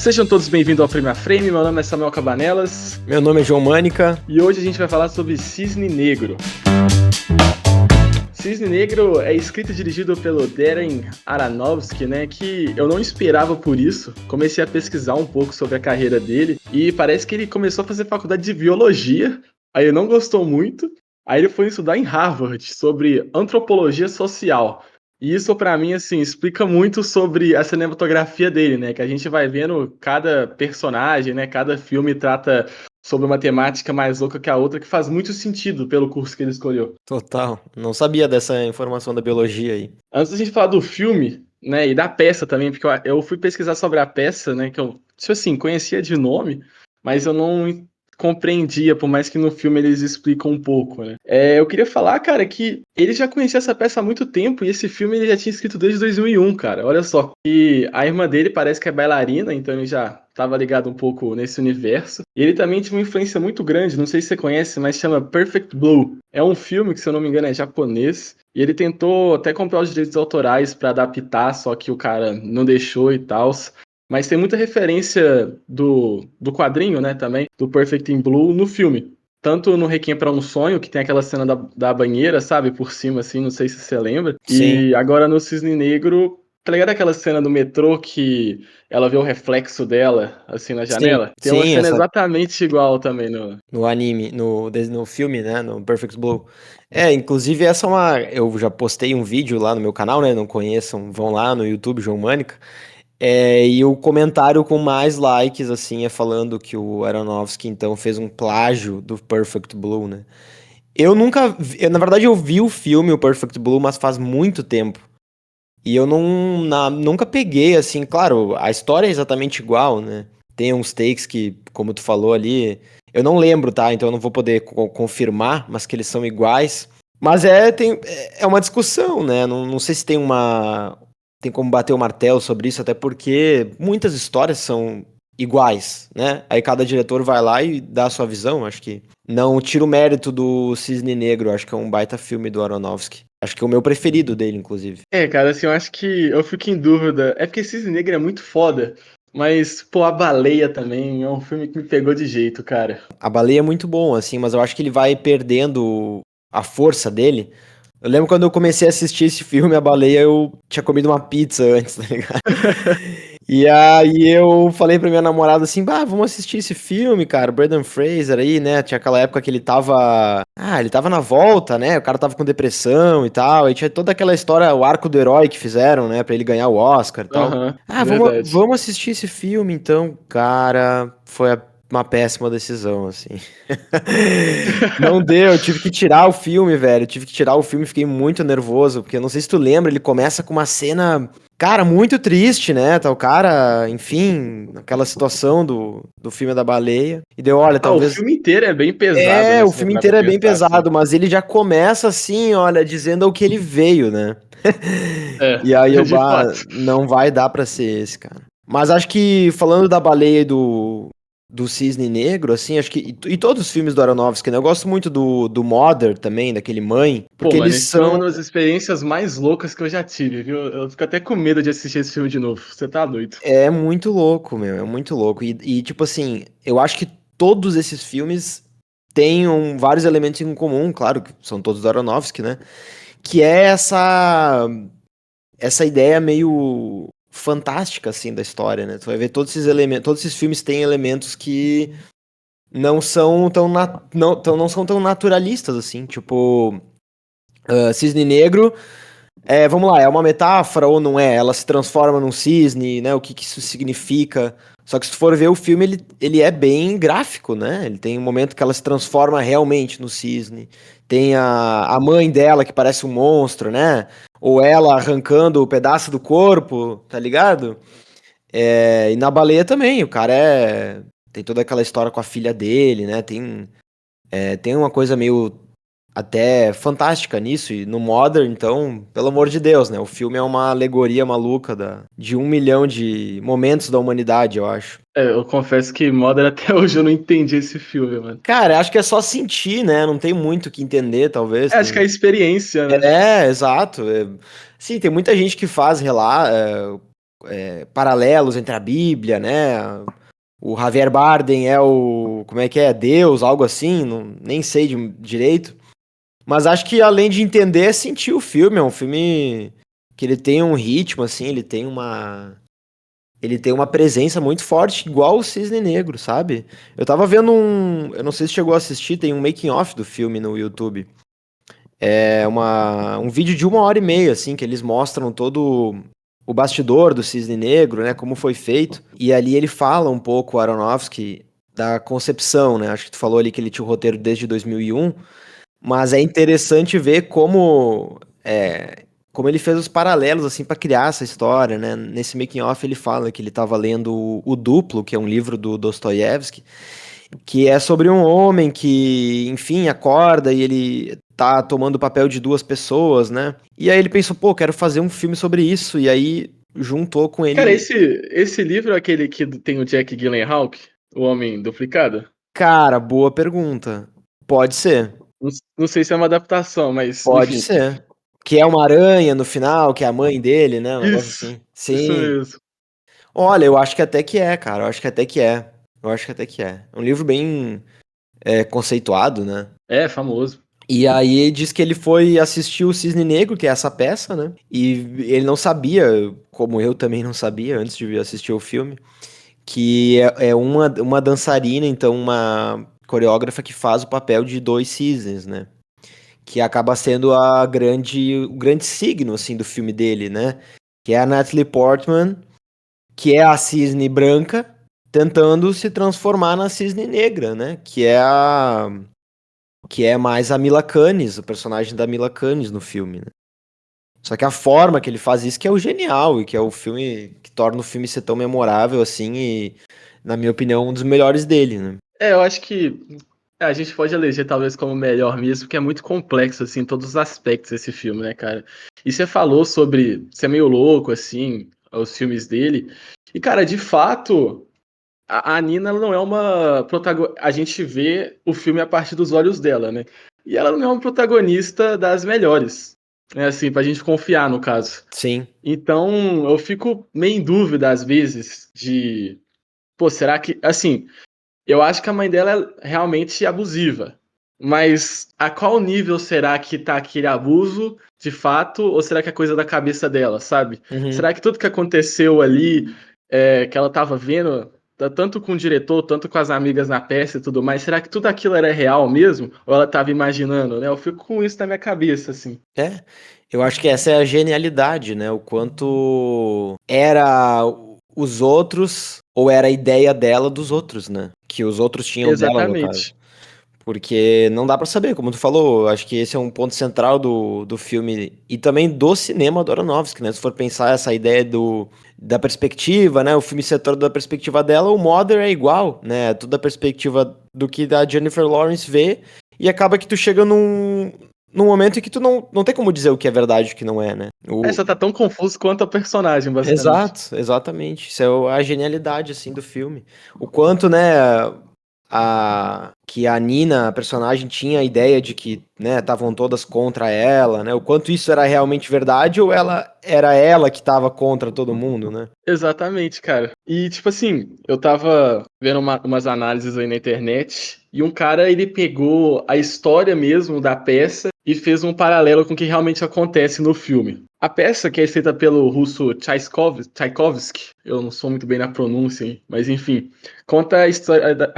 Sejam todos bem-vindos ao Frame a Frame, meu nome é Samuel Cabanelas. Meu nome é João Mânica. E hoje a gente vai falar sobre Cisne Negro. Cisne Negro é escrito e dirigido pelo Darren Aronofsky, né, que eu não esperava por isso. Comecei a pesquisar um pouco sobre a carreira dele e parece que ele começou a fazer faculdade de biologia, aí ele não gostou muito, aí ele foi estudar em Harvard sobre antropologia social. E isso, pra mim, assim, explica muito sobre a cinematografia dele, né? Que a gente vai vendo cada personagem, né? Cada filme trata sobre uma temática mais louca que a outra, que faz muito sentido pelo curso que ele escolheu. Total. Não sabia dessa informação da biologia aí. Antes da gente falar do filme, né? E da peça também, porque eu fui pesquisar sobre a peça, né? Que eu, tipo assim, conhecia de nome, mas eu não compreendia, por mais que no filme eles explicam um pouco, né? Eu queria falar, cara, que ele já conhecia essa peça há muito tempo e esse filme ele já tinha escrito desde 2001, cara. Olha só, e a irmã dele parece que é bailarina, então ele já estava ligado um pouco nesse universo. E ele também tinha uma influência muito grande, não sei se você conhece, mas chama Perfect Blue. É um filme que, se eu não me engano, é japonês. E ele tentou até comprar os direitos autorais para adaptar, só que o cara não deixou e tal. Mas tem muita referência do quadrinho, né, também, do Perfect in Blue no filme. Tanto no Requiem para um Sonho, que tem aquela cena da banheira, sabe, por cima, assim, não sei se você lembra. Sim. E agora no Cisne Negro, tá ligado aquela cena do metrô que ela vê o reflexo dela, assim, na Sim, janela? Tem uma sim, cena essa exatamente igual também no... no anime, no filme, né, no Perfect Blue. Inclusive essa é uma, eu já postei um vídeo lá no meu canal, né, não conheçam, vão lá no YouTube, João Mânica. E o comentário com mais likes, assim, é falando que o Aronofsky, então, fez um plágio do Perfect Blue, né. Eu nunca vi, na verdade eu vi o filme, o Perfect Blue, mas faz muito tempo. E eu nunca peguei, assim, claro, a história é exatamente igual, né? Tem uns takes que, como tu falou ali, eu não lembro, tá? Então eu não vou poder confirmar, mas que eles são iguais. Mas é uma discussão, né? Não sei se tem como bater o martelo sobre isso, até porque muitas histórias são iguais, né? Aí cada diretor vai lá e dá a sua visão, acho que não tira o mérito do Cisne Negro, acho que é um baita filme do Aronofsky. Acho que é o meu preferido dele, inclusive. Cara, assim, eu acho que eu fico em dúvida. É porque Cisne Negro é muito foda, mas, pô, A Baleia também é um filme que me pegou de jeito, cara. A Baleia é muito bom, assim, mas eu acho que ele vai perdendo a força dele. Eu lembro quando eu comecei a assistir esse filme, A Baleia, eu tinha comido uma pizza antes, tá ligado? E aí eu falei pra minha namorada assim, bah, vamos assistir esse filme, cara, Brendan Fraser aí, né? Tinha aquela época que ele tava... ele tava na volta, né? O cara tava com depressão e tal, e tinha toda aquela história, o arco do herói que fizeram, né? Pra ele ganhar o Oscar e tal. Aham, Vamos, verdade. vamos assistir esse filme, então. Cara, uma péssima decisão, assim. Não deu, eu tive que tirar o filme, velho. Eu tive que tirar o filme, fiquei muito nervoso, porque eu não sei se tu lembra, ele começa com uma cena, cara, muito triste, né? Tá o cara, enfim, naquela situação do filme da baleia. E deu, olha, O talvez. filme inteiro é bem pesado, né? O Se for filme parar pra inteiro é bem pensar assim. pesado, mas ele já começa assim, olha, dizendo ao que ele veio, né? É, E aí eu, de fato. não vai dar pra ser esse, cara. Mas acho que, falando da baleia e do Cisne Negro, assim, acho que. E todos os filmes do Aronofsky, né? Eu gosto muito do Mother também, daquele Mãe, Pô, porque mano, eles esse foi uma são. das experiências mais loucas que eu já tive, viu? Eu fico até com medo de assistir esse filme de novo. Você tá doido. É muito louco, meu, é muito louco. Tipo assim, eu acho que todos esses filmes têm vários elementos em comum, claro, que são todos do Aronofsky, né? Que é essa ideia meio fantástica, assim, da história, né? Tu vai ver todos esses elementos, todos esses filmes têm elementos que não são não são tão naturalistas, assim, tipo, Cisne Negro, vamos lá, é uma metáfora ou não é? Ela se transforma num cisne, né? O que isso significa? Só que se tu for ver o filme, ele é bem gráfico, né? Ele tem um momento que ela se transforma realmente no cisne. Tem a mãe dela que parece um monstro, né? Ou ela arrancando o pedaço do corpo, tá ligado? E na baleia também, o cara tem toda aquela história com a filha dele, né? Tem uma coisa meio até fantástica nisso, e no Modern, então, pelo amor de Deus, né? O filme é uma alegoria maluca de 1 milhão de momentos da humanidade, eu acho. Eu confesso que Mother até hoje eu não entendi esse filme, mano. Cara, acho que é só sentir, né? Não tem muito o que entender, talvez. Acho que é a experiência, né? Exato. Sim, tem muita gente que faz paralelos entre a Bíblia, né? O Javier Bardem é o, como é que é? Deus, algo assim, nem sei direito. Mas acho que além de entender, é sentir o filme. É um filme que ele tem um ritmo, assim, ele tem uma presença muito forte, igual o Cisne Negro, sabe? Eu tava vendo eu não sei se chegou a assistir, tem um making of do filme no YouTube. É um vídeo de 1 hora e meia, assim, que eles mostram todo o bastidor do Cisne Negro, né, como foi feito. E ali ele fala um pouco, o Aronofsky, da concepção, né? Acho que tu falou ali que ele tinha o roteiro desde 2001, mas é interessante ver como ele fez os paralelos assim para criar essa história, né? Nesse making of ele fala que ele estava lendo o Duplo, que é um livro do Dostoiévski, que é sobre um homem que, enfim, acorda e ele tá tomando o papel de duas pessoas, né? E aí ele pensou, pô, quero fazer um filme sobre isso, e aí juntou com Cara, ele. esse livro é aquele que tem o Jack Gyllenhaal, o Homem Duplicado? Cara, boa pergunta. Pode ser. Não sei se é uma adaptação, mas Pode enfim. ser. Que é uma aranha no final, que é a mãe dele, né? Um negócio Isso, assim. isso Sim. mesmo. Olha, eu acho que até que é, cara. Eu acho que até que é. Eu acho que até que é. É um livro bem conceituado, né? É, famoso. E aí diz que ele foi assistir o Cisne Negro, que é essa peça, né? E ele não sabia, como eu também não sabia antes de assistir o filme, que é uma dançarina, então uma coreógrafa que faz o papel de dois cisnes, né? Que acaba sendo o grande signo, assim, do filme dele, né? Que é a Natalie Portman, que é a cisne branca, tentando se transformar na cisne negra, né? Que é mais a Mila Kunis, o personagem da Mila Kunis no filme, né? Só que a forma que ele faz isso que é o genial e que é o filme que torna o filme ser tão memorável assim e, na minha opinião, um dos melhores dele, né? Eu acho que a gente pode eleger talvez como melhor mesmo, porque é muito complexo, assim, em todos os aspectos esse filme, né, cara? E você falou sobre ser meio louco, assim, os filmes dele. E, cara, de fato, a Nina ela não é uma protagonista. A gente vê o filme a partir dos olhos dela, né? E ela não é uma protagonista das melhores, né? Assim, pra gente confiar no caso. Sim. Então, eu fico meio em dúvida às vezes de, pô, será que, assim, eu acho que a mãe dela é realmente abusiva. Mas a qual nível será que tá aquele abuso, de fato, ou será que é coisa da cabeça dela, sabe? Uhum. Será que tudo que aconteceu ali, que ela tava vendo, tanto com o diretor, tanto com as amigas na peça e tudo mais, será que tudo aquilo era real mesmo? Ou ela tava imaginando, né? Eu fico com isso na minha cabeça, assim. É, eu acho que essa é a genialidade, né? O quanto era os outros ou era a ideia dela dos outros, né? Que os outros tinham dela, no caso. Exatamente. Porque não dá pra saber, como tu falou, acho que esse é um ponto central do filme e também do cinema do Aronofsky, né? Se for pensar essa ideia da perspectiva, né? O filme ser todo da perspectiva dela, o Mother é igual, né? Tudo da perspectiva do que a Jennifer Lawrence vê e acaba que tu chega num momento em que tu não tem como dizer o que é verdade e o que não é, né? Essa tá tão confuso quanto a personagem, basicamente. Exato, exatamente. Isso é a genialidade, assim, do filme. O quanto, né, que a Nina, a personagem, tinha a ideia de que, né, estavam todas contra ela, né? O quanto isso era realmente verdade ou era ela que estava contra todo mundo, né? Exatamente, cara. E, tipo assim, eu tava vendo umas análises aí na internet e um cara, ele pegou a história mesmo da peça e fez um paralelo com o que realmente acontece no filme. A peça, que é escrita pelo russo Tchaikovsky, eu não sou muito bem na pronúncia, hein, mas enfim, conta a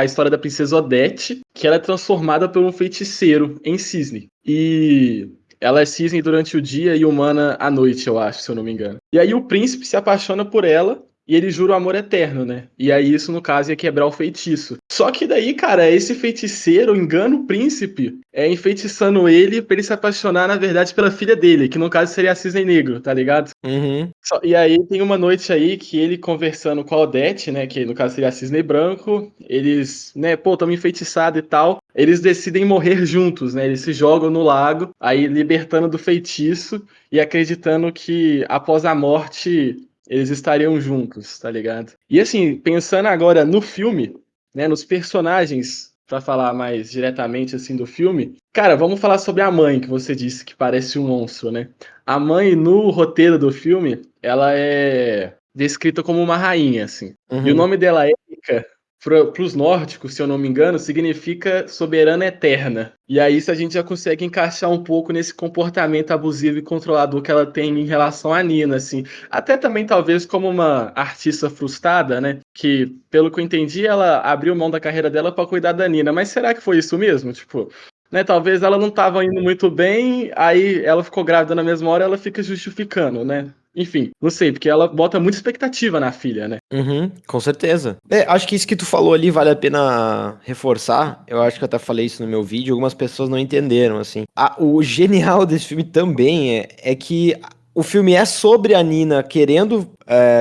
história da princesa Odete, que ela é transformada por um feiticeiro em cisne. E ela é cisne durante o dia e humana à noite, eu acho, se eu não me engano. E aí o príncipe se apaixona por ela e ele jura o amor eterno, né? E aí isso, no caso, ia quebrar o feitiço. Só que daí, cara, esse feiticeiro engana o príncipe, enfeitiçando ele pra ele se apaixonar, na verdade, pela filha dele, que no caso seria a Cisne Negro, tá ligado? Uhum, E aí tem uma noite aí que ele conversando com a Odete, né, que no caso seria a Cisne Branco, eles, né, pô, tamo enfeitiçados e tal, eles decidem morrer juntos, né, eles se jogam no lago, aí libertando do feitiço e acreditando que após a morte eles estariam juntos, tá ligado? E assim, pensando agora no filme, né, nos personagens, pra falar mais diretamente assim do filme, cara, vamos falar sobre a mãe que você disse que parece um monstro, né? A mãe, no roteiro do filme, ela é descrita como uma rainha, assim. E o Uhum. nome dela, Erika, para os nórdicos, se eu não me engano, significa soberana eterna. E aí isso a gente já consegue encaixar um pouco nesse comportamento abusivo e controlador que ela tem em relação à Nina, assim. Até também talvez como uma artista frustrada, né? Que, pelo que eu entendi, ela abriu mão da carreira dela para cuidar da Nina. Mas será que foi isso mesmo? Tipo, né, talvez ela não estava indo muito bem, aí ela ficou grávida na mesma hora, ela fica justificando, né? Enfim, não sei, porque ela bota muita expectativa na filha, né? Uhum, com certeza. Acho que isso que tu falou ali vale a pena reforçar. Eu acho que eu até falei isso no meu vídeo, algumas pessoas não entenderam, assim. O genial desse filme também é que o filme é sobre a Nina querendo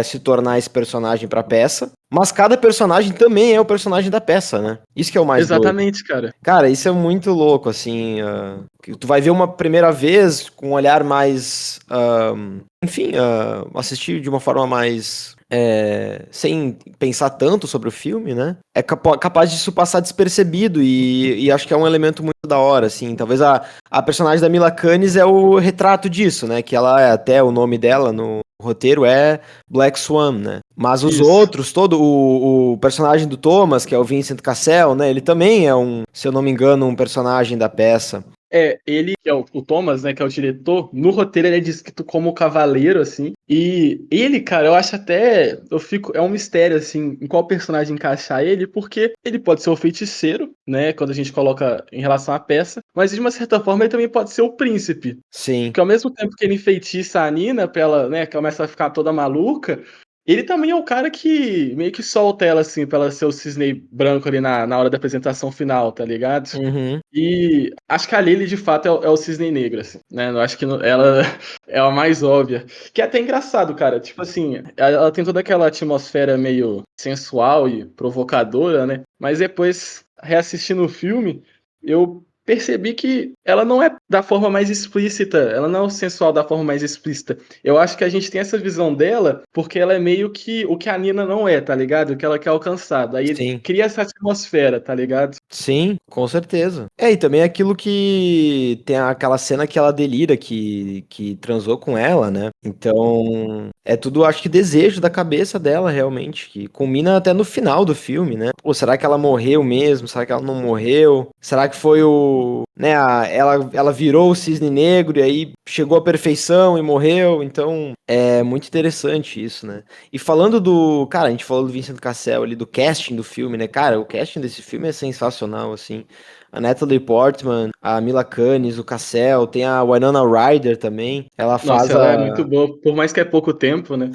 se tornar esse personagem pra peça, mas cada personagem também é o personagem da peça, né? Isso que é o mais doido. Exatamente, cara. Cara, isso é muito louco, assim. Que tu vai ver uma primeira vez com um olhar mais. Enfim, assistir de uma forma mais. Sem pensar tanto sobre o filme, né? É capaz disso passar despercebido e acho que é um elemento muito da hora, assim. Talvez a personagem da Mila Kunis é o retrato disso, né? Que ela é até o nome dela no roteiro é Black Swan, né? Mas os Isso. outros, todo o personagem do Thomas, que é o Vincent Cassel, né? Ele também é se eu não me engano, um personagem da peça. Ele, que é o Thomas, né, que é o diretor, no roteiro ele é descrito como cavaleiro, assim, e ele, cara, eu acho até, é um mistério, assim, em qual personagem encaixar ele, porque ele pode ser o feiticeiro, né, quando a gente coloca em relação à peça, mas de uma certa forma ele também pode ser o príncipe, Sim. porque ao mesmo tempo que ele enfeitiça a Nina, pra ela, né, começa a ficar toda maluca, ele também é o cara que meio que solta ela, assim, pra ela ser o cisne branco ali na hora da apresentação final, tá ligado? Uhum. E acho que a Lily, de fato, é o cisne negro, assim, né? Eu acho que ela é a mais óbvia. Que é até engraçado, cara. Tipo assim, ela tem toda aquela atmosfera meio sensual e provocadora, né? Mas depois, reassistindo o filme, eu percebi que ela não é da forma mais explícita, ela não é o sensual da forma mais explícita. Eu acho que a gente tem essa visão dela porque ela é meio que o que a Nina não é, tá ligado? O que ela quer alcançar. Daí Sim. cria essa atmosfera, tá ligado? Sim, com certeza. E também aquilo que tem aquela cena que ela delira que transou com ela, né? Então, é tudo, acho que desejo da cabeça dela, realmente, que culmina até no final do filme, né? Pô, será que ela morreu mesmo? Será que ela não morreu? Será que foi né, ela virou o cisne negro e aí chegou à perfeição e morreu? Então, é muito interessante isso, né? E falando cara, a gente falou do Vincent Cassel ali, do casting do filme, né? Cara, o casting desse filme é sensacional, assim. A Natalie Portman, a Mila Kunis, o Cassel, tem a Winona Ryder também. Ela faz Nossa, ela é muito boa, por mais que é pouco tempo, né?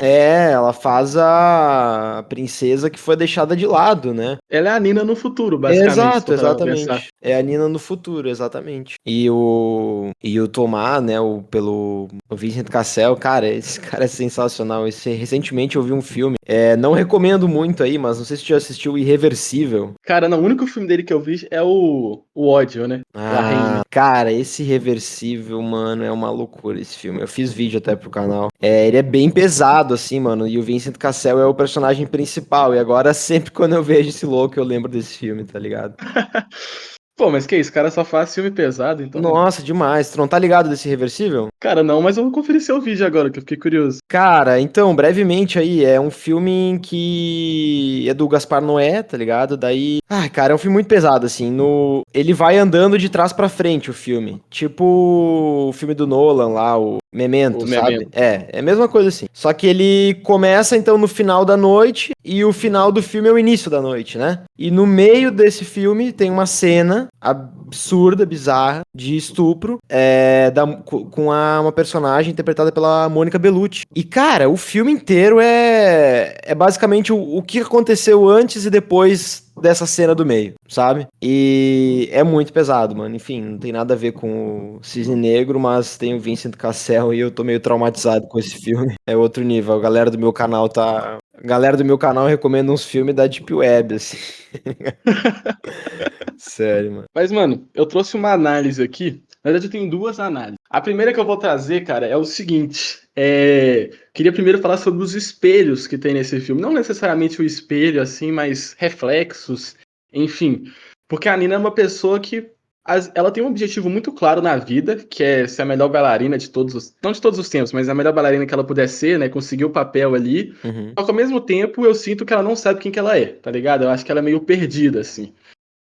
ela faz a princesa que foi deixada de lado, né? Ela é a Nina no futuro, basicamente, se Exato, for parar pra pensar. exatamente. É a Nina no futuro, exatamente. E o Tomar, né, pelo o Vincent Cassel, cara, esse cara é sensacional. Recentemente eu vi um filme, não recomendo muito aí, mas não sei se você já assistiu Irreversível. Cara, não, o único filme dele que eu vi é o Ódio, né? La Reine. Cara, esse Irreversível, mano, é uma loucura esse filme. Eu fiz vídeo até pro canal. Ele é bem pesado, assim, mano. E o Vincent Cassel é o personagem principal. E agora, sempre quando eu vejo esse louco, eu lembro desse filme, tá ligado? Pô, mas que isso, o cara só faz filme pesado, então. Nossa, demais. Tu não tá ligado desse Irreversível? Cara, não, mas eu vou conferir seu vídeo agora, que eu fiquei curioso. Cara, então, brevemente aí, é um filme que é do Gaspar Noé, tá ligado? Daí, cara, é um filme muito pesado, assim, ele vai andando de trás pra frente, o filme. Tipo o filme do Nolan lá, o O Memento, sabe? Memento. É a mesma coisa assim. Só que ele começa, então, no final da noite, e o final do filme é o início da noite, né? E no meio desse filme tem uma cena absurda, bizarra, de estupro, com uma personagem interpretada pela Mônica Bellucci. E, cara, o filme inteiro é basicamente o que aconteceu antes e depois dessa cena do meio, sabe? E é muito pesado, mano. Enfim, não tem nada a ver com o Cisne Negro, mas tem o Vincent Cassel e eu tô meio traumatizado com esse filme. É outro nível. A galera do meu canal recomenda uns filmes da Deep Web, assim. Sério, mano. Mas, mano, eu trouxe uma análise aqui. Na verdade, eu tenho duas análises. A primeira que eu vou trazer, cara, é o seguinte. Queria primeiro falar sobre os espelhos que tem nesse filme. Não necessariamente o espelho, assim, mas reflexos, enfim. Porque a Nina é uma pessoa que ela tem um objetivo muito claro na vida, que é ser a melhor bailarina de todos os, não de todos os tempos, mas a melhor bailarina que ela puder ser, né? Conseguir o papel ali. Uhum. Só que ao mesmo tempo eu sinto que ela não sabe quem que ela é, tá ligado? Eu acho que ela é meio perdida, assim.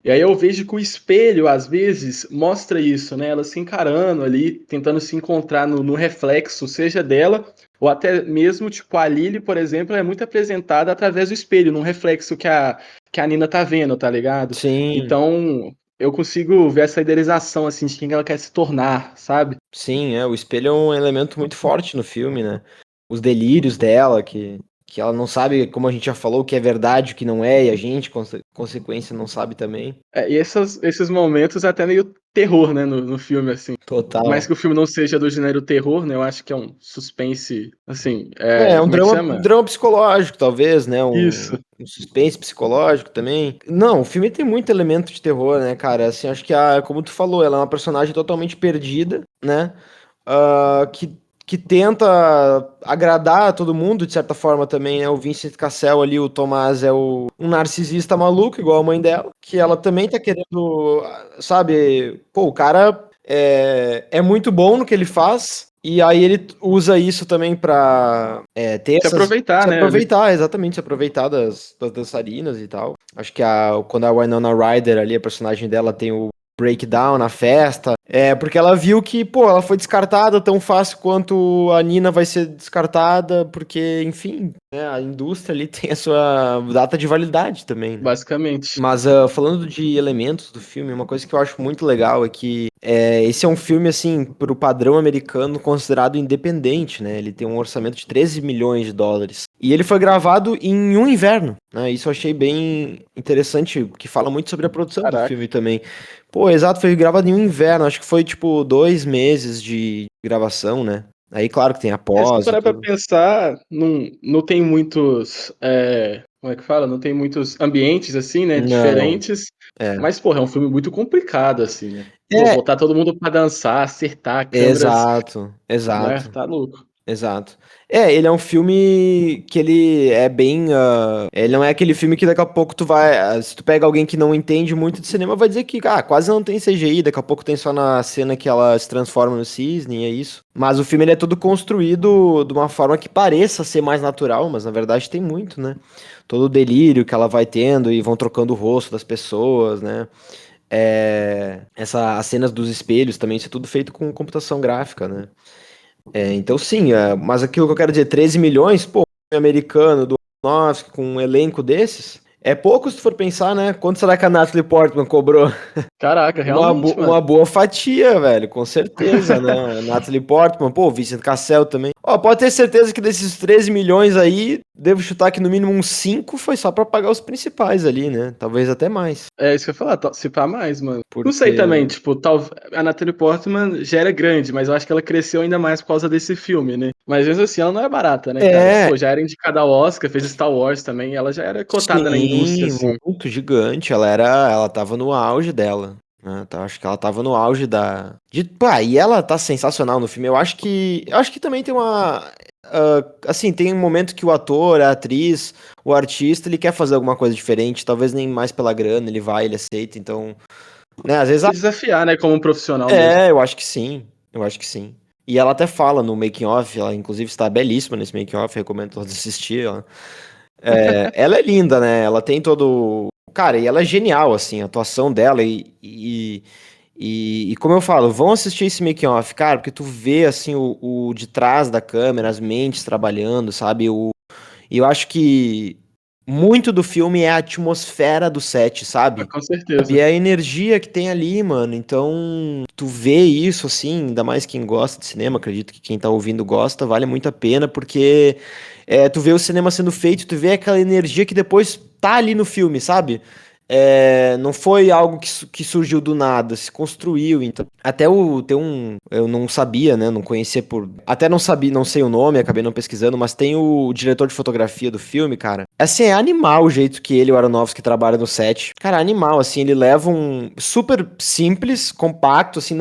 E aí eu vejo que o espelho, às vezes, mostra isso, né? Ela se encarando ali, tentando se encontrar no reflexo, seja dela, ou até mesmo, tipo, a Lily, por exemplo, é muito apresentada através do espelho, num reflexo que a Nina tá vendo, tá ligado? Sim, Então, eu consigo ver essa idealização, assim, de quem ela quer se tornar, sabe? sim, o espelho é um elemento muito forte no filme, né? Os delírios dela, que ela não sabe, como a gente já falou, o que é verdade, o que não é, e a gente, consequência, não sabe também. E esses momentos é até meio terror, né, no filme, assim. Por mais Total. que o filme não seja do gênero terror, né, eu acho que é um suspense, assim, É um como é que drama, chama? drama psicológico, talvez, né? Isso. Um suspense psicológico também. Não, o filme tem muito elemento de terror, né, cara? Assim, acho que como tu falou, ela é uma personagem totalmente perdida, né? Que tenta agradar a todo mundo, de certa forma, também, né? O Vincent Cassel ali, o Tomás, é um narcisista maluco, igual a mãe dela, que ela também tá querendo, sabe? Pô, o cara é muito bom no que ele faz, e aí ele usa isso também pra ter Se essas. aproveitar, Se né, ali. aproveitar, exatamente, se aproveitar das dançarinas e tal. Acho que quando a Winona Ryder ali, a personagem dela, tem o breakdown na festa, porque ela viu que, pô, ela foi descartada tão fácil quanto a Nina vai ser descartada, porque, enfim, né, a indústria ali tem a sua data de validade também, né? Basicamente. Mas falando de elementos do filme, uma coisa que eu acho muito legal é que esse é um filme, assim, pro padrão americano, considerado independente, né? Ele tem um orçamento de 13 milhões de dólares. E ele foi gravado em um inverno, né? Isso eu achei bem interessante, que fala muito sobre a produção do Caraca. filme também. Pô, exato, foi gravado em um inverno, acho que foi, tipo, 2 meses de gravação, né? Aí, claro que tem a Se pós e parar pra tudo. pensar, não tem muitos, como é que fala? Não tem muitos ambientes, assim, né, Não, diferentes, é. mas, porra, é um filme muito complicado, assim, né? Pô, É, botar todo mundo pra dançar, acertar câmeras, exato, né, exato. tá louco. Exato. Ele é um filme que ele é bem. Ele não é aquele filme que daqui a pouco tu vai. Se tu pega alguém que não entende muito de cinema, vai dizer que quase não tem CGI, daqui a pouco tem só na cena que ela se transforma no cisne, é isso. Mas o filme ele é todo construído de uma forma que pareça ser mais natural, mas na verdade tem muito, né? Todo o delírio que ela vai tendo e vão trocando o rosto das pessoas, né? As cenas dos espelhos também, isso é tudo feito com computação gráfica, né? Então sim, mas aquilo que eu quero dizer, 13 milhões, pô, um filme americano do Aronofsky com um elenco desses, é pouco se tu for pensar, né? Quanto será que a Natalie Portman cobrou? Caraca, realmente, mano. Uma boa fatia, velho, com certeza, né? A Natalie Portman, pô, o Vincent Cassel também. Ó, pode ter certeza que desses 13 milhões aí, devo chutar que no mínimo uns 5 foi só pra pagar os principais ali, né? Talvez até mais. É isso que eu ia falar, se pá mais, mano. Não sei também, Porque. tipo, a Natalie Portman já era grande, mas eu acho que ela cresceu ainda mais por causa desse filme, né? Mas mesmo assim, ela não é barata, né, cara? É, Pô, já era indicada ao Oscar, fez Star Wars também, ela já era cotada na indústria, sim, assim. muito gigante. Ela tava no auge dela, né? Acho que ela tava no auge pá, e ela tá sensacional no filme. Eu acho que também tem assim, tem um momento que o ator, a atriz, o artista, ele quer fazer alguma coisa diferente, talvez nem mais pela grana, ele aceita, então, né, às vezes, Se desafiar, né, como um profissional mesmo. eu acho que sim, eu acho que sim. E ela até fala no making of, ela inclusive está belíssima nesse making of, recomendo todos assistir. Ela é linda, né? Ela tem todo. Cara, e ela é genial, assim, a atuação dela e como eu falo, vão assistir esse making off, cara, porque tu vê, assim, o de trás da câmera, as mentes trabalhando, sabe? E eu acho que muito do filme é a atmosfera do set, Ah, sabe? com Sabe? certeza. É a energia que tem ali, mano. Então, tu vê isso, assim, ainda mais quem gosta de cinema, acredito que quem tá ouvindo gosta, vale muito a pena, porque tu vê o cinema sendo feito, tu vê aquela energia que depois tá ali no filme, sabe? Não foi algo que surgiu do nada, se construiu. Então, até tem um. Eu não sabia, né? Não conhecia por. Até não sabia, não sei o nome, acabei não pesquisando, mas tem o diretor de fotografia do filme, cara. Assim, é animal o jeito que ele, o Aronofsky, trabalha no set. Cara, animal, assim, ele leva um super simples, compacto, assim,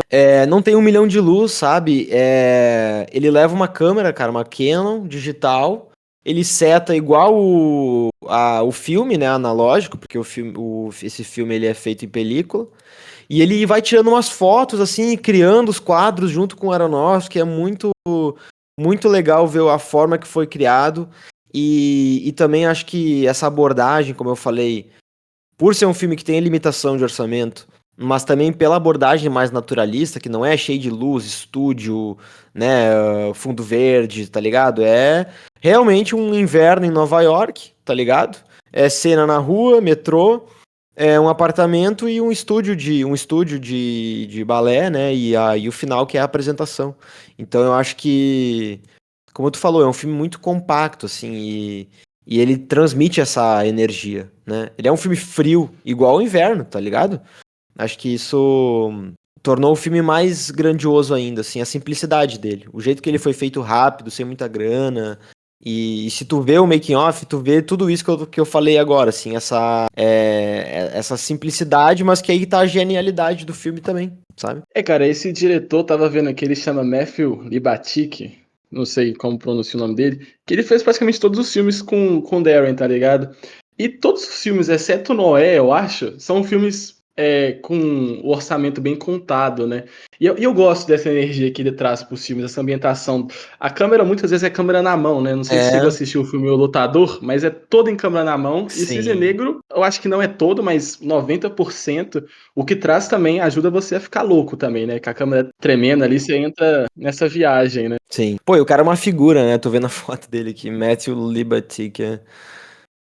não tem 1 milhão de luz, sabe? Ele leva uma câmera, cara, uma Canon digital. Ele seta igual o filme, né, analógico, porque esse filme ele é feito em película. E ele vai tirando umas fotos, assim, e criando os quadros junto com o Aronofsky, é muito, muito legal ver a forma que foi criado. E também acho que essa abordagem, como eu falei, por ser um filme que tem limitação de orçamento, mas também pela abordagem mais naturalista, que não é cheio de luz, estúdio, né, fundo verde, tá ligado? É realmente um inverno em Nova York, tá ligado? É cena na rua, metrô, é um apartamento e um estúdio de balé, né? E o final que é a apresentação. Então eu acho que, como tu falou, é um filme muito compacto, assim, e ele transmite essa energia, né? Ele é um filme frio, igual ao inverno, tá ligado? Acho que isso tornou o filme mais grandioso ainda, assim, a simplicidade dele. O jeito que ele foi feito rápido, sem muita grana. E se tu vê o making off, tu vê tudo isso que eu falei agora, assim, essa simplicidade, mas que aí tá a genialidade do filme também, sabe? Cara, esse diretor, tava vendo aqui, ele chama Matthew Libatic, não sei como pronuncia o nome dele, que ele fez praticamente todos os filmes com Darren, tá ligado? E todos os filmes, exceto Noé, eu acho, são filmes com o orçamento bem contado, né? E eu gosto dessa energia que ele traz pros filmes, essa ambientação. A câmera, muitas vezes, é câmera na mão, né? Não sei se você chegou a É, assistir o filme O Lutador, mas é todo em câmera na mão. E Cisne sim. Negro, eu acho que não é todo, mas 90%. O que traz também ajuda você a ficar louco também, né? Com a câmera tremendo ali, você entra nessa viagem, né? Sim. Pô, e o cara é uma figura, né? Tô vendo a foto dele aqui, Matthew Libatic,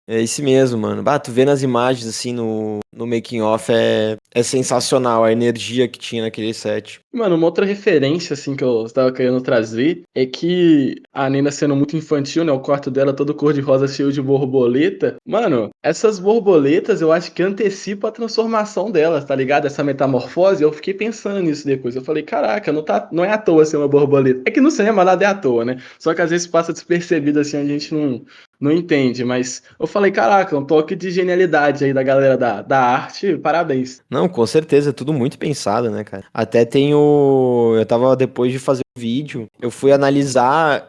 é esse mesmo, mano. Bah, tu vê nas imagens, assim, no making off, é sensacional a energia que tinha naquele set. Mano, uma outra referência, assim, que eu estava querendo trazer é que a Nina sendo muito infantil, né? O quarto dela todo cor-de-rosa cheio de borboleta. Mano, essas borboletas eu acho que antecipam a transformação delas, tá ligado? Essa metamorfose. Eu fiquei pensando nisso depois. Eu falei, caraca, não é à toa ser uma borboleta. É que no cinema nada é à toa, né? Só que às vezes passa despercebido, assim, a gente não entende. Mas eu falei, caraca, um toque de genialidade aí da galera da arte. Parabéns. Não, com certeza, é tudo muito pensado, né, cara? Até tem o. Eu tava, depois de fazer o vídeo, eu fui analisar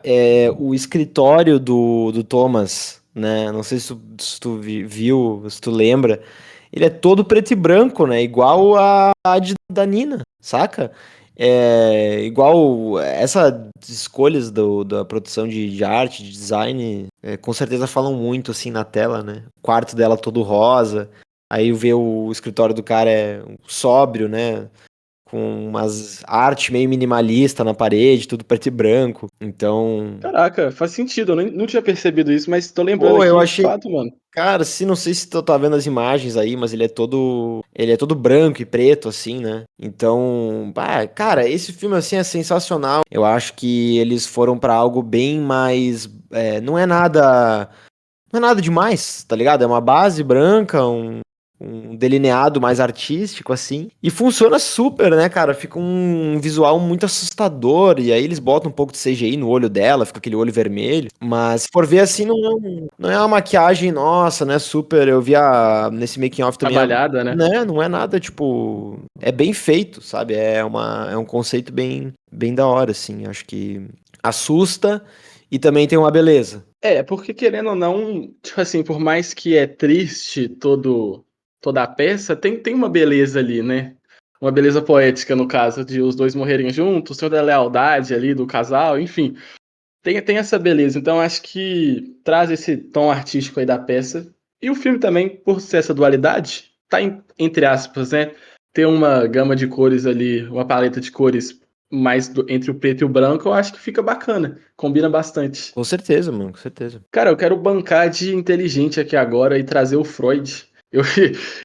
o escritório do Thomas, né? Não sei se tu viu, se tu lembra. Ele é todo preto e branco, né? Igual a da Nina, saca? É, igual essas escolhas da produção de arte, de design, com certeza falam muito, assim, na tela, né? O quarto dela todo rosa. Aí ver o escritório do cara é sóbrio, né? Com umas arte meio minimalista na parede, tudo preto e branco. Então, Caraca, faz sentido. Eu não tinha percebido isso, mas tô lembrando pô, eu aqui de achei, fato, mano. cara, se não sei se tu tá vendo as imagens aí, mas ele é todo branco e preto assim, né? Então, pá, cara, esse filme assim é sensacional. Eu acho que eles foram pra algo bem mais, não é nada demais, tá ligado? É uma base branca, um delineado mais artístico, assim. E funciona super, né, cara? Fica um visual muito assustador. E aí eles botam um pouco de CGI no olho dela, fica aquele olho vermelho. Mas se for ver assim, não é uma maquiagem, nossa, né? Super. Eu vi nesse making of também, Trabalhada, né? né? Não é nada, tipo. É bem feito, sabe? É um conceito bem, bem da hora, assim. Acho que assusta e também tem uma beleza. Porque querendo ou não, tipo assim, por mais que é triste toda a peça, tem uma beleza ali, né? Uma beleza poética, no caso, de os dois morrerem juntos, toda a lealdade ali do casal, enfim. Tem essa beleza. Então, acho que traz esse tom artístico aí da peça. E o filme também, por ser essa dualidade, tá entre aspas, né? Ter uma gama de cores ali, uma paleta de cores mais entre o preto e o branco, eu acho que fica bacana. Combina bastante. Com certeza, mano, com certeza. Cara, eu quero bancar de inteligente aqui agora e trazer o Freud.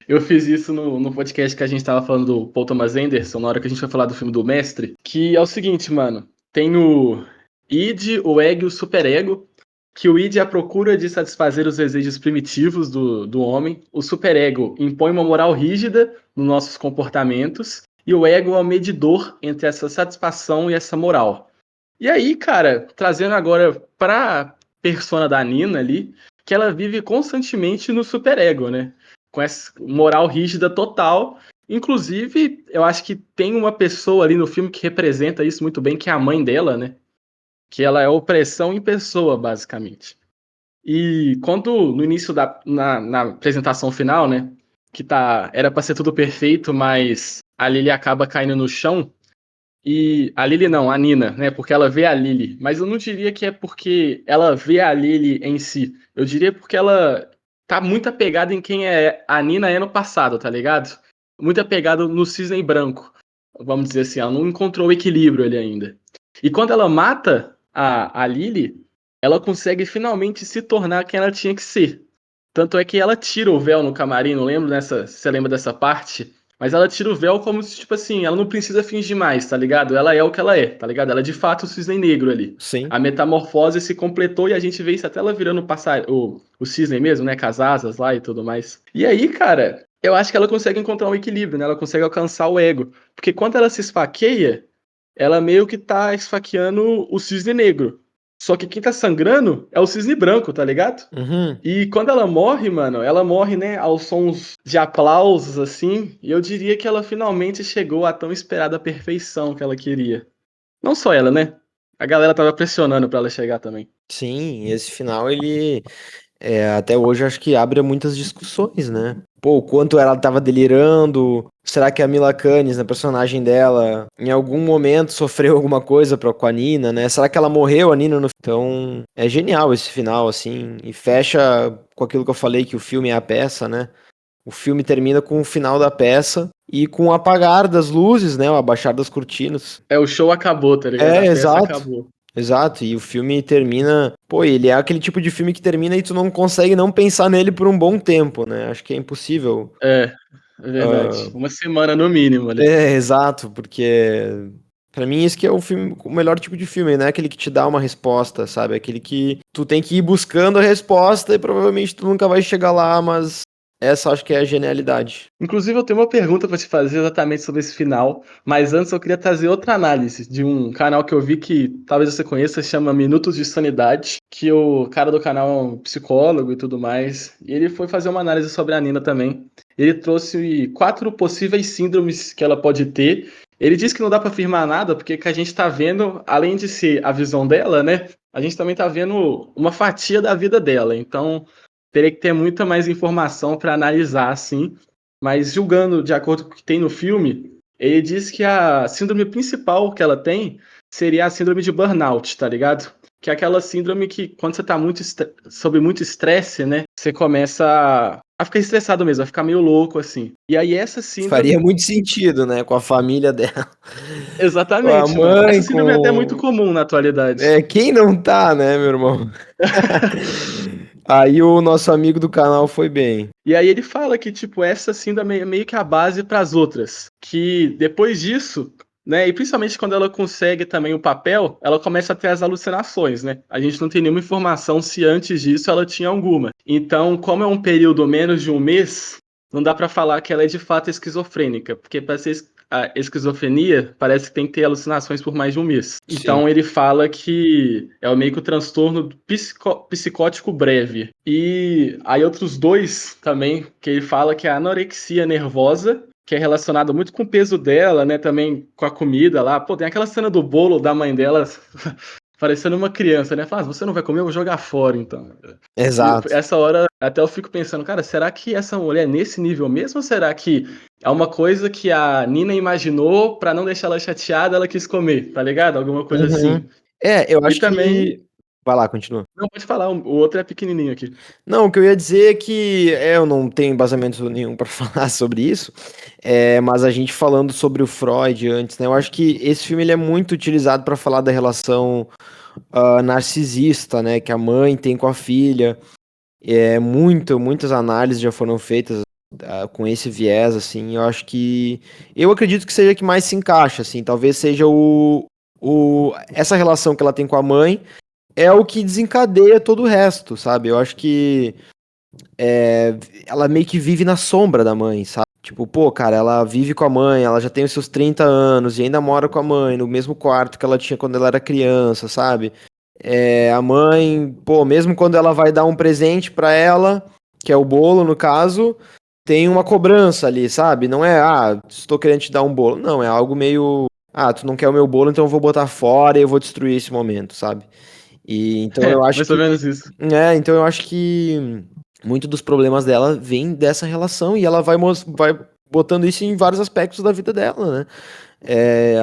Eu fiz isso no podcast que a gente tava falando do Paul Thomas Anderson, na hora que a gente foi falar do filme do Mestre, que é o seguinte, mano. Tem o id, o ego e o superego, que o id é a procura de satisfazer os desejos primitivos do homem, o superego impõe uma moral rígida nos nossos comportamentos, e o ego é o medidor entre essa satisfação e essa moral. E aí, cara, trazendo agora pra persona da Nina ali, que ela vive constantemente no superego, né? Com essa moral rígida total. Inclusive, eu acho que tem uma pessoa ali no filme que representa isso muito bem, que é a mãe dela, né? Que ela é opressão em pessoa, basicamente. E quando no início na apresentação final, né? Era pra ser tudo perfeito, mas a Lily acaba caindo no chão. E a Lily não, a Nina, né? Porque ela vê a Lily. Mas eu não diria que é porque ela vê a Lily em si. Eu diria porque ela tá muito apegada em quem a Nina é no passado, tá ligado? Muito apegada no cisne branco. Vamos dizer assim, ela não encontrou o equilíbrio ali ainda. E quando ela mata a Lily, ela consegue finalmente se tornar quem ela tinha que ser. Tanto é que ela tira o véu no camarim, não lembro se você lembra dessa parte, mas ela tira o véu como se, tipo assim, ela não precisa fingir mais, tá ligado? Ela é o que ela é, tá ligado? Ela é de fato o cisne negro ali. Sim. A metamorfose se completou e a gente vê isso até ela virando o cisne mesmo, né? Com as asas lá e tudo mais. E aí, cara, eu acho que ela consegue encontrar um equilíbrio, né? Ela consegue alcançar o ego. Porque quando ela se esfaqueia, ela meio que tá esfaqueando o cisne negro. Só que quem tá sangrando é o cisne branco, tá ligado? Uhum. E quando ela morre, mano, ela morre, né, aos sons de aplausos, assim, e eu diria que ela finalmente chegou à tão esperada perfeição que ela queria. Não só ela, né? A galera tava pressionando pra ela chegar também. Sim, esse final ele até hoje acho que abre muitas discussões, né? Pô, o quanto ela tava delirando, será que a Mila Kunis, na personagem dela, em algum momento sofreu alguma coisa com a Nina, né? Será que ela morreu, a Nina? Então, é genial esse final, assim, e fecha com aquilo que eu falei, que o filme é a peça, né? O filme termina com o final da peça e com o apagar das luzes, né? O abaixar das cortinas. É, o show acabou, tá ligado? A peça Exato. acabou. Exato, e o filme termina. Pô, ele é aquele tipo de filme que termina e tu não consegue não pensar nele por um bom tempo, né? Acho que é impossível. É verdade. Uma semana no mínimo ali. Exato, porque pra mim isso que é o melhor tipo de filme, não é aquele que te dá uma resposta, sabe? É aquele que tu tem que ir buscando a resposta e provavelmente tu nunca vai chegar lá, mas essa acho que é a genialidade. Inclusive, eu tenho uma pergunta para te fazer exatamente sobre esse final, mas antes eu queria trazer outra análise de um canal que eu vi que talvez você conheça, chama Minutos de Sanidade, que o cara do canal é um psicólogo e tudo mais, e ele foi fazer uma análise sobre a Nina também. Ele trouxe 4 possíveis síndromes que ela pode ter. Ele disse que não dá para afirmar nada, porque que a gente está vendo, além de ser a visão dela, né? A gente também está vendo uma fatia da vida dela. Então, teria que ter muita mais informação para analisar, assim. Mas julgando de acordo com o que tem no filme, ele diz que a síndrome principal que ela tem seria a síndrome de burnout, tá ligado? Que é aquela síndrome que, quando você tá sob muito estresse, né? Você começa a ficar estressado mesmo, a ficar meio louco, assim. E aí essa Faria síndrome. muito sentido, né? Com a família dela. Com a Exatamente, mano. Essa mãe, síndrome é até muito com. comum na atualidade. É, quem não tá, né, meu irmão? Aí o nosso amigo do canal foi bem. E aí ele fala que, tipo, essa síndrome é meio que a base para as outras. Que depois disso, né, e principalmente quando ela consegue também o papel, ela começa a ter as alucinações, né? A gente não tem nenhuma informação se antes disso ela tinha alguma. Então, como é um período menos de um mês, não dá para falar que ela é de fato esquizofrênica, porque para ser a esquizofrenia, parece que tem que ter alucinações por mais de um mês. Sim. Então ele fala que é meio que o transtorno psicótico breve. E aí outros 2 também, que ele fala que é a anorexia nervosa, que é relacionado muito com o peso dela, né? Também com a comida lá. Pô, tem aquela cena do bolo da mãe dela parecendo uma criança, né? Fala, você não vai comer, eu vou jogar fora, então. E Exato. essa hora até eu fico pensando, cara, será que essa mulher é nesse nível mesmo? Ou será que é uma coisa que a Nina imaginou pra não deixar ela chateada, ela quis comer, tá ligado? Alguma coisa Uhum. assim. É, eu E acho também. que. Vai lá, continua. Não, pode falar, o outro é pequenininho aqui. Não, o que eu ia dizer é que eu não tenho embasamento nenhum para falar sobre isso, mas a gente falando sobre o Freud antes, né? Eu acho que esse filme ele é muito utilizado para falar da relação narcisista, né? Que a mãe tem com a filha. Muitas análises já foram feitas com esse viés, assim. Eu acho que eu acredito que seja a que mais se encaixa, assim. Talvez seja essa relação que ela tem com a mãe é o que desencadeia todo o resto, sabe? Eu acho que ela meio que vive na sombra da mãe, sabe? Tipo, pô, cara, ela vive com a mãe, ela já tem os seus 30 anos e ainda mora com a mãe, no mesmo quarto que ela tinha quando ela era criança, sabe? A mãe, pô, mesmo quando ela vai dar um presente pra ela, que é o bolo no caso, tem uma cobrança ali, sabe? Não é, estou querendo te dar um bolo. Não, é algo meio, tu não quer o meu bolo, então eu vou botar fora e eu vou destruir esse momento, sabe? E então eu É, acho mais ou que menos isso. muito dos problemas dela vem dessa relação e ela vai botando isso em vários aspectos da vida dela, né?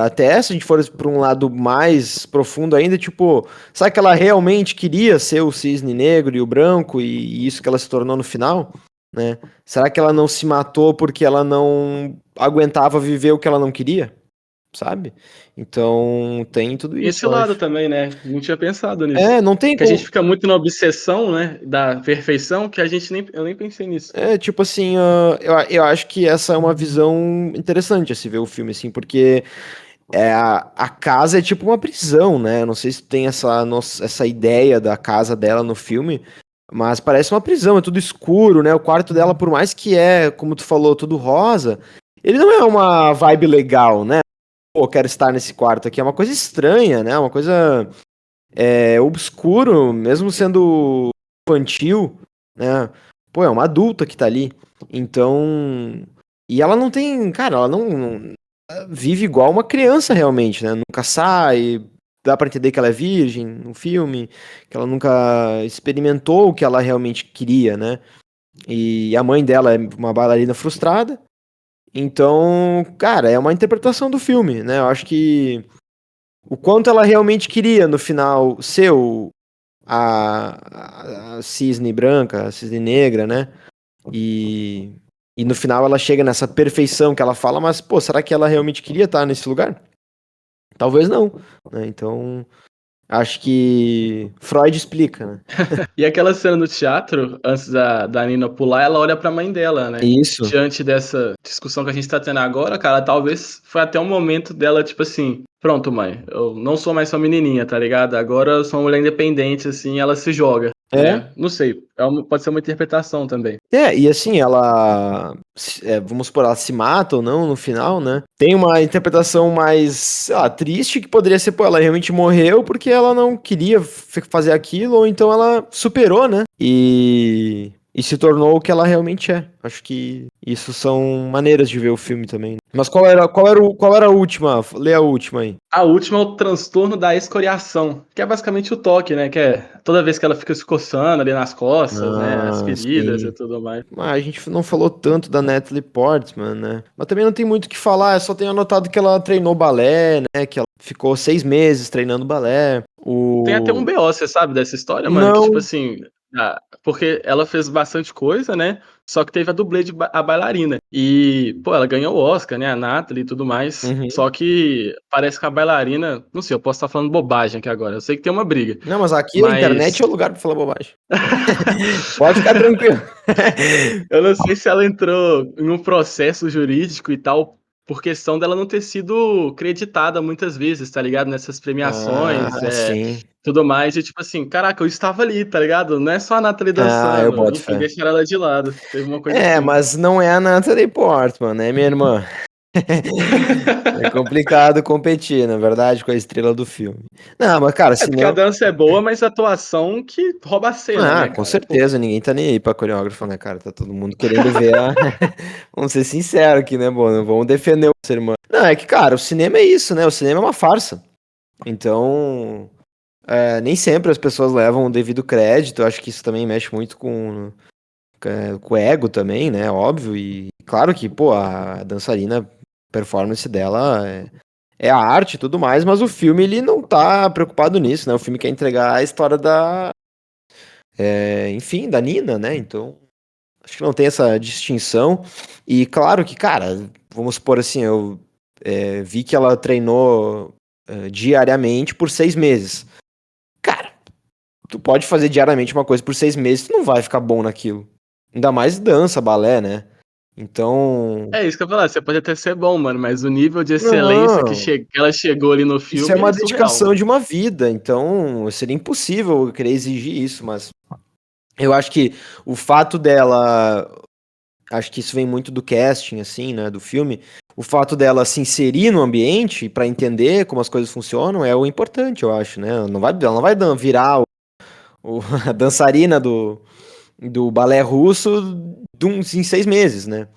Até se a gente for para um lado mais profundo ainda, tipo, será que ela realmente queria ser o cisne negro e o branco e isso que ela se tornou no final, né? Será que ela não se matou porque ela não aguentava viver o que ela não queria, sabe? Então tem tudo isso, Esse eu lado acho. também, né? Não tinha pensado nisso. Não tem Que a gente como. fica muito na obsessão, né, da perfeição, que eu nem pensei nisso. Tipo assim, eu acho que essa é uma visão interessante a se ver o filme, assim, porque a casa é tipo uma prisão, né? Não sei se tu tem essa ideia da casa dela no filme, mas parece uma prisão, é tudo escuro, né? O quarto dela, por mais que como tu falou, tudo rosa, ele não é uma vibe legal, né? Pô, quero estar nesse quarto aqui, é uma coisa estranha, né? Uma coisa obscuro, mesmo sendo infantil, né? Pô, é uma adulta que tá ali. Então. E ela não tem. Cara, ela não vive igual uma criança realmente, né? Nunca sai. Dá pra entender que ela é virgem no filme, que ela nunca experimentou o que ela realmente queria, né? E a mãe dela é uma bailarina frustrada. Então, cara, é uma interpretação do filme, né? Eu acho que o quanto ela realmente queria no final ser a cisne branca, a cisne negra, né? E, e no final ela chega nessa perfeição que ela fala, mas, pô, será que ela realmente queria estar nesse lugar? Talvez não, né? Então, acho que Freud explica, né? E aquela cena no teatro, antes da Nina pular, ela olha pra mãe dela, né? Isso. Diante dessa discussão que a gente tá tendo agora, cara, talvez foi até um momento dela, tipo assim, pronto, mãe, eu não sou mais sua menininha, tá ligado? Agora eu sou uma mulher independente, assim, ela se joga, É, né? Não sei, pode ser uma interpretação também. e assim, vamos supor, ela se mata ou não no final, né? Tem uma interpretação mais, sei lá, triste que poderia ser, pô, ela realmente morreu porque ela não queria fazer aquilo, ou então ela superou, né? E se tornou o que ela realmente é. Acho que isso são maneiras de ver o filme também. Mas qual era a última? Lê a última aí. A última é o transtorno da escoriação, que é basicamente o toque, né? Que é toda vez que ela fica se coçando ali nas costas, né? As Ah, feridas e sim. tudo mais. Ah, a gente não falou tanto da Natalie Portman, né? Mas também não tem muito o que falar, eu só tenho anotado que ela treinou balé, né? Que ela ficou 6 meses treinando balé. Tem até um O... BO, você sabe dessa história, mano? Que, tipo Não. assim, porque ela fez bastante coisa, né? Só que teve a dublê a bailarina. E, pô, ela ganhou o Oscar, né? A Natalie e tudo mais. Uhum. Só que parece que a bailarina. Não sei, eu posso estar falando bobagem aqui agora. Eu sei que tem uma briga. Não, mas aqui a internet Mas é o lugar pra falar bobagem. Pode ficar tranquilo. eu não sei se ela entrou em um processo jurídico e tal, por questão dela não ter sido creditada muitas vezes, tá ligado? Nessas premiações, Ah, sim. tudo mais. E tipo assim, caraca, eu estava ali, tá ligado? Não é só a Nathalie Ah, eu dançando. boto Enfim, fé. deixaram ela de lado. Teve uma coisa assim. Mas não é a Natalie Portman, né, minha irmã? É complicado competir, na verdade, com a estrela do filme. Não, mas, cara, É porque a cinema. dança é boa, mas a atuação que rouba a cena, Ah, né, com cara? Pô, certeza, ninguém tá nem aí pra coreógrafo, né, cara? Tá todo mundo querendo ver a. Vamos ser sinceros aqui, né, Bono? Vamos defender o ser humano. Não, é que, cara, o cinema é isso, né? O cinema é uma farsa. Então, nem sempre as pessoas levam o devido crédito. Eu acho que isso também mexe muito com o ego também, né? Óbvio. E claro que, pô, a dançarina, a performance dela é a arte e tudo mais, mas o filme, ele não tá preocupado nisso, né? O filme quer entregar a história enfim, da Nina, né? Então, acho que não tem essa distinção. E claro que, cara, vamos supor assim, eu vi que ela treinou diariamente por 6 meses. Cara, tu pode fazer diariamente uma coisa por 6 meses, tu não vai ficar bom naquilo. Ainda mais dança, balé, né? Então. é isso que eu ia falar. Você pode até ser bom, mano, mas o nível de excelência Não. que ela chegou ali no Isso é filme uma é surreal, dedicação mano. de uma vida, então seria impossível eu querer exigir isso, mas eu acho que o fato dela. Acho que isso vem muito do casting, assim, né, do filme. O fato dela se inserir no ambiente para entender como as coisas funcionam é o importante, eu acho, né? Ela não vai virar a dançarina do balé russo em 6 meses, né?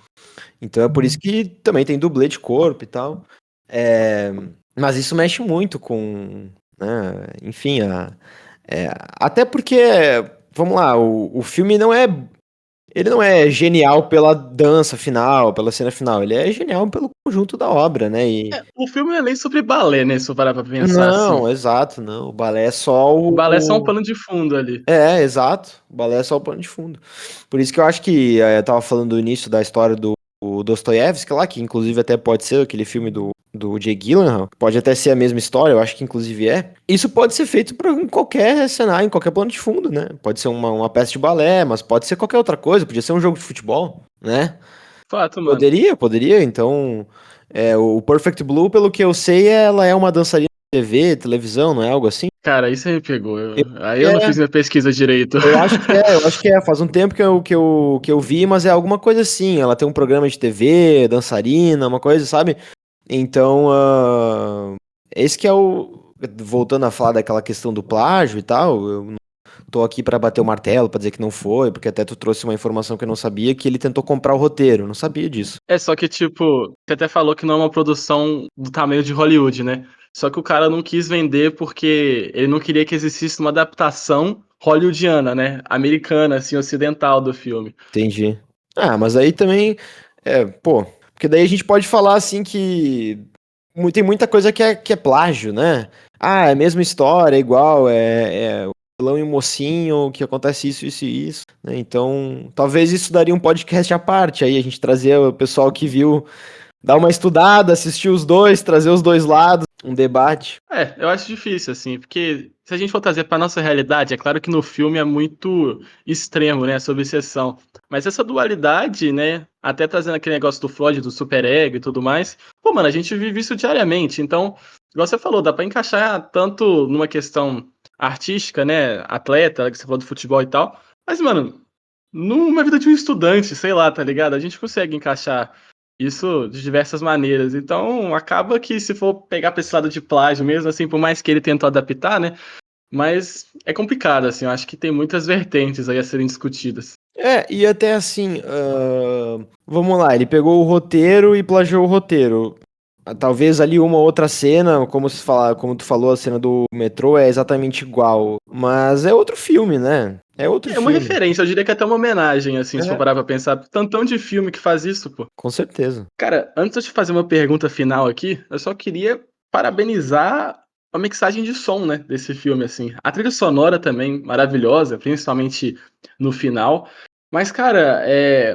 Então é por isso que também tem dublê de corpo e tal. É, mas isso mexe muito com, né, enfim, até porque, vamos lá, o filme não é Ele não é genial pela dança final, pela cena final, ele é genial pelo conjunto da obra, né? O filme não é nem sobre balé, né? Se eu parar pra pensar assim. Não, exato, não. O balé é só O balé é só um o. pano de fundo ali. É, exato. O balé é só o pano de fundo. Por isso que eu acho que eu tava falando do início da história do o Dostoiévski lá, que inclusive até pode ser aquele filme do Jake Gyllenhaal, pode até ser a mesma história, eu acho que inclusive é. Isso pode ser feito em qualquer cenário, em qualquer plano de fundo, né? Pode ser uma peça de balé, mas pode ser qualquer outra coisa, podia ser um jogo de futebol, né? Fato, mano. Poderia. Então, o Perfect Blue, pelo que eu sei, ela é uma dançarina de TV, televisão, não é algo assim? Cara, isso aí me pegou. Eu, Aí eu não é, fiz minha pesquisa direito. eu acho que é. Faz um tempo que eu vi, mas é alguma coisa assim. Ela tem um programa de TV, dançarina, uma coisa, sabe? Então, esse que é o. Voltando a falar daquela questão do plágio e tal, eu não tô aqui pra bater o martelo, pra dizer que não foi, porque até tu trouxe uma informação que eu não sabia, que ele tentou comprar o roteiro. Eu não sabia disso. É só que, tipo, você até falou que não é uma produção do tamanho de Hollywood, né? Só que o cara não quis vender porque ele não queria que existisse uma adaptação hollywoodiana, né? Americana, assim, ocidental do filme. Entendi. Ah, mas aí também, pô, porque daí a gente pode falar assim que tem muita coisa que é plágio, né? Ah, é a mesma história, é igual, é o vilão e o mocinho, que acontece isso, isso e isso, né? Então, talvez isso daria um podcast à parte, aí a gente trazer o pessoal que viu, dar uma estudada, assistir os dois, trazer os dois lados, um debate. Eu acho difícil, assim, porque se a gente for trazer pra nossa realidade, é claro que no filme é muito extremo, né, essa obsessão. Mas essa dualidade, né, até trazendo aquele negócio do Freud, do superego e tudo mais, pô, mano, a gente vive isso diariamente. Então, igual você falou, dá pra encaixar tanto numa questão artística, né, atleta, que você falou do futebol e tal, mas, mano, numa vida de um estudante, sei lá, tá ligado? A gente consegue encaixar isso de diversas maneiras. Então, acaba que se for pegar pra esse lado de plágio mesmo, assim, por mais que ele tentou adaptar, né? Mas é complicado, assim, eu acho que tem muitas vertentes aí a serem discutidas. E até assim, vamos lá, ele pegou o roteiro e plagiou o roteiro. Talvez ali uma outra cena, como tu falou, a cena do metrô é exatamente igual, mas é outro filme, né? É outro É uma filme. referência, eu diria que até uma homenagem, assim, se for É, parar pra pensar. Tantão de filme que faz isso, pô. com certeza. Cara, antes de eu te fazer uma pergunta final aqui, eu só queria parabenizar a mixagem de som, né, desse filme, assim. A trilha sonora também maravilhosa, principalmente no final. Mas, cara,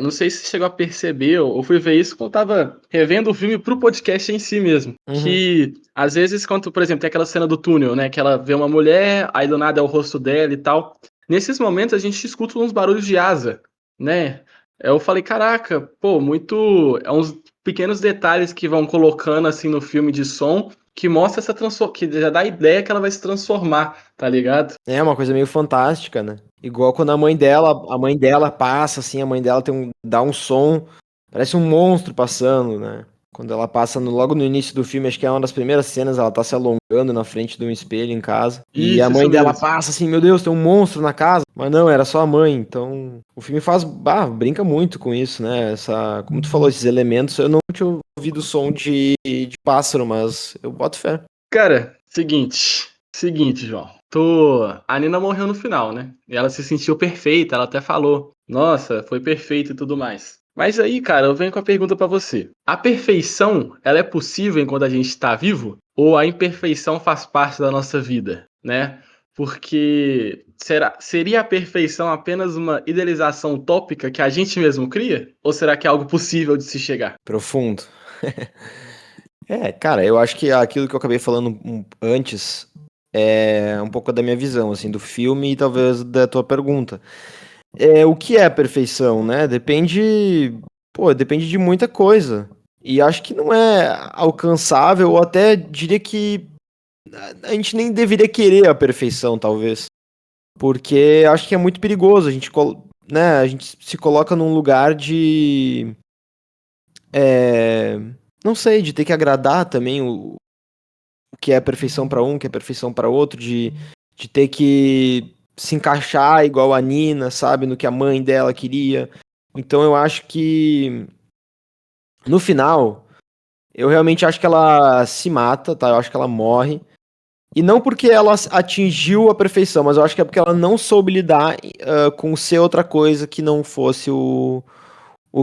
não sei se você chegou a perceber, ou fui ver isso quando eu tava revendo o filme pro podcast em si mesmo. Uhum. Que, às vezes, quando, por exemplo, tem aquela cena do túnel, né, que ela vê uma mulher, aí do nada é o rosto dela e tal. Nesses momentos a gente escuta uns barulhos de asa, né? Eu falei, caraca, pô, muito. É uns pequenos detalhes que vão colocando assim no filme de som que mostra essa transformação, que já dá a ideia que ela vai se transformar, tá ligado? É uma coisa meio fantástica, né? Igual quando a mãe dela passa, assim, a mãe dela dá um som, parece um monstro passando, né? Quando ela passa logo no início do filme, acho que é uma das primeiras cenas, ela tá se alongando na frente de um espelho em casa. E a Isso mãe dela mesmo. passa assim, meu Deus, tem um monstro na casa. Mas não, era só a mãe. Então, o filme brinca muito com isso, né? Como tu falou, esses elementos. Eu não tinha ouvido o som de pássaro, mas eu boto fé. Cara, seguinte, João. A Nina morreu no final, né? E ela se sentiu perfeita, ela até falou: "Nossa, foi perfeito e tudo mais". Mas aí, cara, eu venho com a pergunta pra você. A perfeição, ela é possível enquanto a gente tá vivo? Ou a imperfeição faz parte da nossa vida, né? Porque seria a perfeição apenas uma idealização utópica que a gente mesmo cria? Ou será que é algo possível de se chegar? Profundo. Cara, eu acho que aquilo que eu acabei falando antes é um pouco da minha visão, assim, do filme e talvez da tua pergunta. O que é a perfeição, né? Depende de muita coisa. E acho que não é alcançável, ou até diria que a gente nem deveria querer a perfeição, talvez. Porque acho que é muito perigoso. Né, a gente se coloca num lugar é, não sei, de ter que agradar também o que é perfeição para um, o que é perfeição para outro, de ter que se encaixar igual a Nina, sabe, no que a mãe dela queria. Então eu acho que no final, eu realmente acho que ela se mata, tá? Eu acho que ela morre. E não porque ela atingiu a perfeição, mas eu acho que é porque ela não soube lidar com ser outra coisa que não fosse o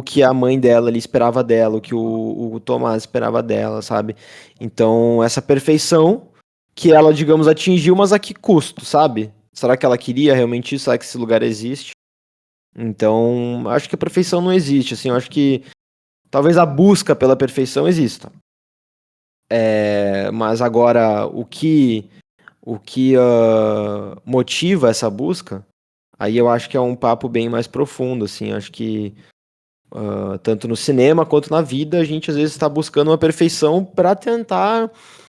que a mãe dela ali esperava dela, o que o Tomás esperava dela, sabe? Então, essa perfeição que ela, digamos, atingiu, mas a que custo, sabe? Será que ela queria realmente isso? Será que esse lugar existe? Então, acho que a perfeição não existe, assim, eu acho que talvez a busca pela perfeição exista. Mas agora, o que motiva essa busca, aí eu acho que é um papo bem mais profundo, assim, acho que tanto no cinema quanto na vida, a gente às vezes está buscando uma perfeição para tentar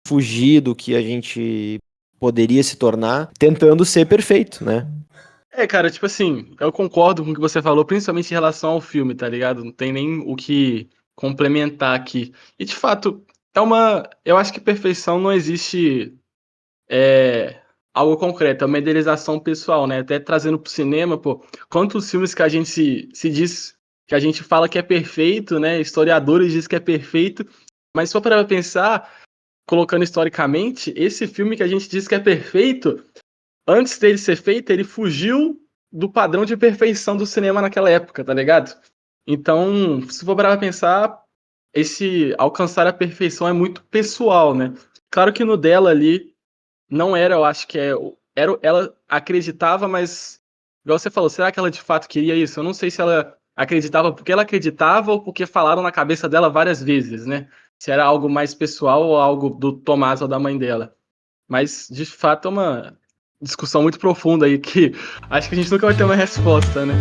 fugir do que a gente poderia se tornar, tentando ser perfeito, né? Cara, tipo assim, eu concordo com o que você falou, principalmente em relação ao filme, tá ligado? Não tem nem o que complementar aqui. E de fato, eu acho que perfeição não existe algo concreto, é uma idealização pessoal, né? Até trazendo pro cinema, pô, quantos filmes que a gente se diz, que a gente fala que é perfeito, né? Historiadores dizem que é perfeito, mas só para pensar, colocando historicamente, esse filme que a gente diz que é perfeito, antes dele ser feito, ele fugiu do padrão de perfeição do cinema naquela época, tá ligado? Então, se for para pensar, esse alcançar a perfeição é muito pessoal, né? Claro que no dela ali não era, eu acho que ela acreditava, mas igual você falou, será que ela de fato queria isso? Eu não sei se ela acreditava porque ela acreditava ou porque falaram na cabeça dela várias vezes, né? Se era algo mais pessoal ou algo do Tomás ou da mãe dela. Mas de fato é uma discussão muito profunda aí que acho que a gente nunca vai ter uma resposta, né?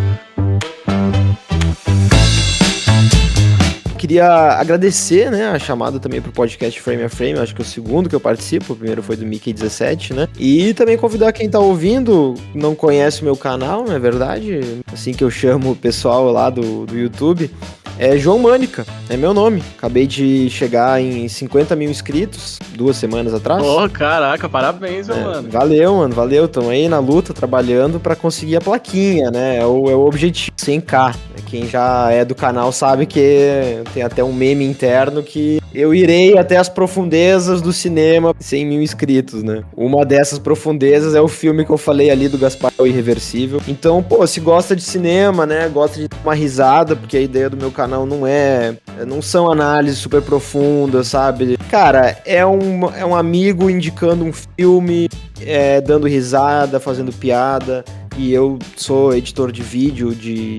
Queria agradecer, né, a chamada também pro podcast Frame a Frame, acho que é o segundo que eu participo, o primeiro foi do Mickey 17, né, e também convidar quem tá ouvindo, não conhece o meu canal, não é verdade? Assim que eu chamo o pessoal lá do YouTube, é João Mânica, é meu nome. Acabei de chegar em 50 mil inscritos 2 semanas atrás. Oh, caraca, parabéns, meu mano. Valeu, mano, valeu. Tamo aí na luta, trabalhando pra conseguir a plaquinha, né? É o objetivo, 100k. Quem já é do canal sabe que tem até um meme interno que eu irei até as profundezas do cinema 100 mil inscritos, né? Uma dessas profundezas é o filme que eu falei ali do Gaspar o Irreversível. Então, pô, se gosta de cinema, né? Gosta de dar uma risada, porque a ideia do meu canal não são análises super profundas, sabe? Cara, é um amigo indicando um filme, dando risada, fazendo piada. E eu sou editor de vídeo de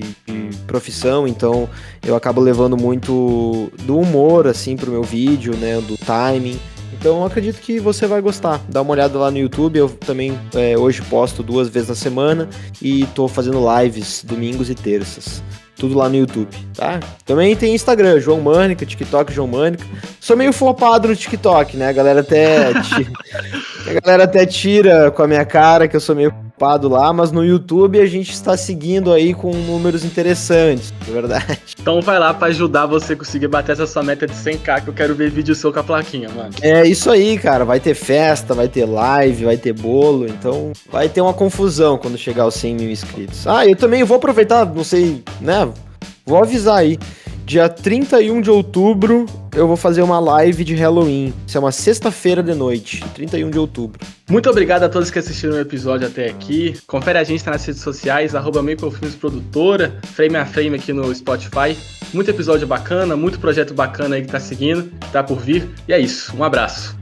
profissão, então eu acabo levando muito do humor, assim, pro meu vídeo, né, do timing. Então eu acredito que você vai gostar. Dá uma olhada lá no YouTube, eu também hoje posto 2 vezes na semana e tô fazendo lives domingos e terças. Tudo lá no YouTube, tá? Também tem Instagram, João Mânica, TikTok, João Mânica. Sou meio flopado no TikTok, né? A galera até tira com a minha cara que eu sou meio flopado lá, mas no YouTube a gente está seguindo aí com números interessantes, é verdade. Então vai lá pra ajudar você a conseguir bater essa sua meta de 100k, que eu quero ver vídeo seu com a plaquinha, mano. É isso aí, cara. Vai ter festa, vai ter live, vai ter bolo, então vai ter uma confusão quando chegar aos 100 mil inscritos. Ah, eu também vou aproveitar, não sei, né? Vou avisar aí. Dia 31 de outubro eu vou fazer uma live de Halloween. Isso é uma sexta-feira de noite, 31 de outubro. Muito obrigado a todos que assistiram o episódio até aqui. Confere a gente nas redes sociais, @MapleFilmes Produtora, Frame a Frame aqui no Spotify. Muito episódio bacana, muito projeto bacana aí que tá seguindo, tá por vir. E é isso, um abraço.